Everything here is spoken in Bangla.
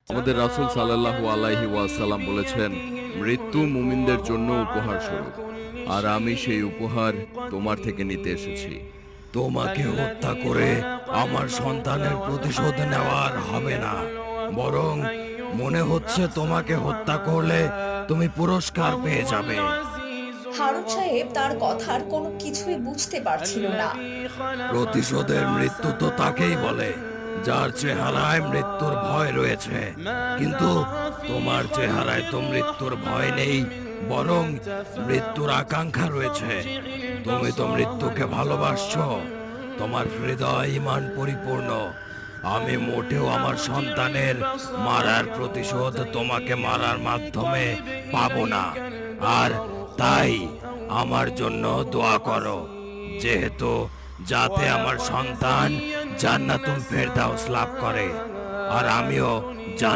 আমাদের রাসূল সাল্লাল্লাহু আলাইহি ওয়াসাল্লাম বলেছেন, মৃত্যু মুমিনদের জন্য উপহার স্বরূপ, আর আমি সেই উপহার তোমার থেকে নিতে এসেছি। তোমাকে হত্যা করে আমার সন্তানের প্রতিশোধ নেওয়ার হবে না, বরং মনে হচ্ছে তোমাকে হত্যা করলে তুমি পুরস্কার পেয়ে যাবে। হারুন সাহেব তার কথার কোনো কিছুই বুঝতে পারছিল না। প্রতিশোধের মৃত্যু তো তাকেই বলে যার চেহারায় মৃত্যুর ভয় রয়েছে, কিন্তু তোমার চেহারায় তো মৃত্যুর ভয় নেই, বরং মৃত্যুর আকাঙ্ক্ষা রয়েছে। তুমি তো মৃত্যুকে ভালোবাসছো, তোমার হৃদয় ঈমান পরিপূর্ণ। আমি মোটেও আমার সন্তানের মারার প্রতিশোধ তোমাকে মারার মাধ্যমে পাবো না। আর তাই আমার জন্য দোয়া করো, যেহেতু যাতে আমার সন্তান জান্নাতুল ফেরদাউস লাভ করে, আর আমিও